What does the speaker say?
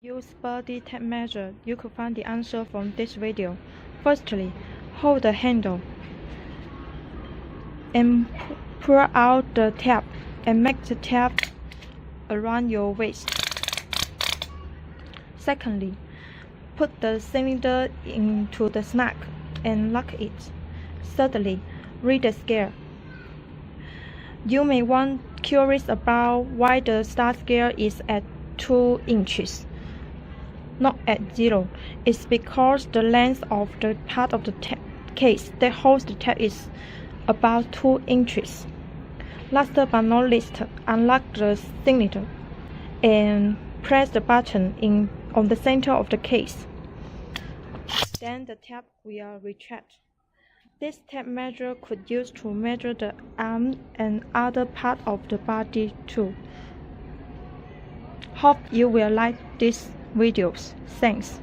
Use body tape measure. You could find the answer from this video. Firstly, hold the handle and pull out the tape and make the tape around your waist. Secondly, put the cylinder into the snag and lock it. Thirdly, read the scale. You may want curious about why the start scale is at 2 inches. Not at 0. It's because the length of the part of the case that holds the tape is about 2 inches. Last but not least, unlock the cylinder and press the button on the center of the case. Then the tape will retract. This tape measure could use to measure the arm and other parts of the body too. Hope you will like these videos. Thanks.